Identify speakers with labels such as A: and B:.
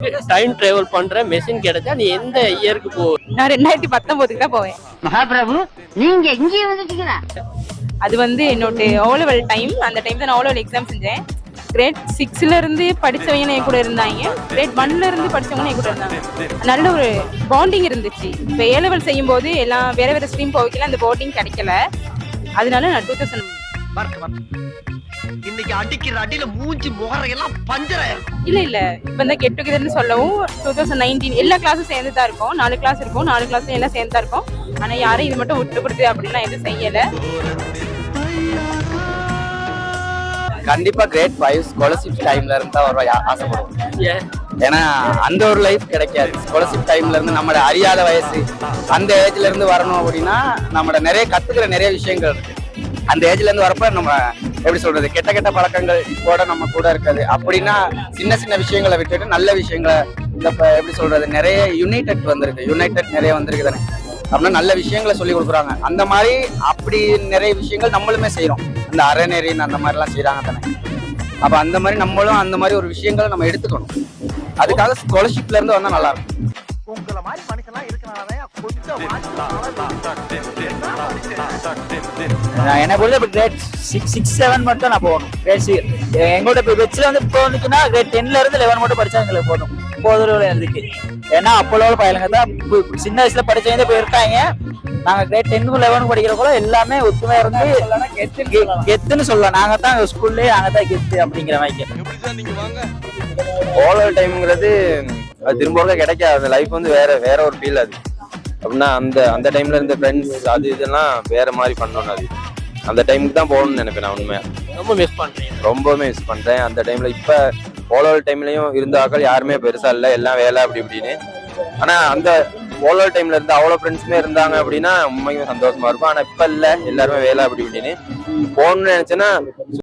A: Time travel பண்ற machine கிடைச்சா நீ எந்த இயருக்கு போ?
B: நான் 2019க்கு தான் போவேன்.
C: மகாபிரபு நீங்க எங்கே வந்துட்டீங்களா?
B: அது வந்து என்னோட ஓ லெவல் டைம். அந்த டைம் தான் நான் ஓ லெவல் எக்ஸாம் செஞ்சேன். கிரேட் 6ல இருந்து படிச்சவங்க என் கூட இருந்தாங்க. கிரேட் 1ல இருந்து படிச்சவங்க என் கூட இருந்தாங்க. நல்ல ஒரு பாண்டிங் இருந்துச்சு. இப்போ ஏ லெவல் செய்யும் போது எல்லாம் வேற வேற ஸ்ட்ரீம் போய்க்கல, அந்த பாண்டிங் கிடைக்கல. அதனால நான் 2000
D: இன்னைக்கு அடிக்கிற அடியில மூஞ்சி முகரையெல்லாம் பஞ்சர
B: இல்ல இப்ப இந்த கெட் டுகெதர்னு சொல்லவும் 2019 எல்லா கிளாஸும் சேர்ந்து தான் இருக்கும். 4 கிளாஸ் இருக்கும். 4 கிளாஸும் எல்லாம் சேர்ந்து தான் இருக்கும். ஆனா யாரும் இது மட்டும் விட்டு கொடுத்து அப்படின்லாம் எதுவும் செய்யல.
E: கண்டிப்பா கிரேட் 5 ஸ்காலர்ஷிப் டைம்ல இருந்து தான் வர ஆசைப்படுவோம். ஏன்னா அந்த ஒரு லைஃப் கிடைக்காது. ஸ்காலர்ஷிப் டைம்ல இருந்து நம்மளோட அறியாத வயசு அந்த ஏஜ்ல இருந்து வரணும் அப்படின்னா நம்மளோட நிறைய கத்துக்கிற நிறைய விஷயங்கள் இருக்கு. அந்த ஏஜ்ல இருந்து வரப்ப நம்ம எப்படி சொல்றது, கெட்ட கெட்ட பழக்கங்கள் இப்போட நம்ம கூட இருக்காது. அப்படின்னா சின்ன சின்ன விஷயங்களை விட்டுட்டு நல்ல விஷயங்களை இந்த எப்படி சொல்றது, நிறைய யுனைடெட் நிறைய வந்திருக்கு தானே. அப்படின்னா நல்ல விஷயங்களை சொல்லி கொடுக்குறாங்க. அந்த மாதிரி அப்படி நிறைய விஷயங்கள் நம்மளுமே செய்யறோம். அந்த அறநெறின்னு அந்த மாதிரிலாம் செய்யறாங்க தானே. அப்ப அந்த மாதிரி நம்மளும் அந்த மாதிரி ஒரு விஷயங்களை நம்ம எடுத்துக்கணும். அதுக்காக ஸ்காலர்ஷிப்ல இருந்து வந்தா நல்லா இருக்கும்.
D: உங்களை மாதிரி மனுஷன்லாம் இருக்கனாலதான் கொஞ்சம்
F: என்ன பொறுத்த இப்போ கிரேட் 6, 7 மட்டும் நான் போகணும். கிரேட் 6 எங்களோட இப்போ வெச்சில் வந்து இப்போ வந்துச்சுன்னா கிரேட் 10ல இருந்து 11 மட்டும் படிச்சா எங்களுக்கு போதும். போதும் இருக்கு. ஏன்னா அப்போ பையனுங்க தான் சின்ன வயசுல படிச்சவங்க இப்போ இருக்காங்க. நாங்க கிரேட் 10 11 படிக்கிற கூட எல்லாமே ஒத்துமையா இருந்து கெத்துன்னு சொல்லலாம். நாங்க தான் ஸ்கூல்லேயே நாங்க தான் கெத்து அப்படிங்கிற மாதிரி.
G: ஓவல் டைம்ங்கிறது அது திரும்ப கிடைக்காது. அந்த லைஃப் வந்து வேற ஒரு ஃபீல் அது. அப்படின்னா அந்த டைம்ல இருந்த ஃப்ரெண்ட்ஸ் அது இதெல்லாம் வேற மாதிரி பண்ணணும். அது அந்த டைமுக்கு தான் போகணும்னு நினைப்பேன். நான் உண்மையா ரொம்பவே மிஸ் பண்றேன் அந்த டைம்ல. இப்ப ஓவல் டைம்லயும் இருந்த ஆக்கள் யாருமே பெருசா இல்லை, எல்லாம் வேலை அப்படி இப்படின்னு. ஆனா அந்த ஓவல் டைம்ல இருந்து அவ்வளவு ஃப்ரெண்ட்ஸுமே இருந்தாங்க அப்படின்னா உண்மையுமே சந்தோஷமா இருக்கும். ஆனா இப்ப இல்ல, எல்லாருமே வேலை அப்படி இப்படின்னு போகணும்னு நினைச்சேன்னா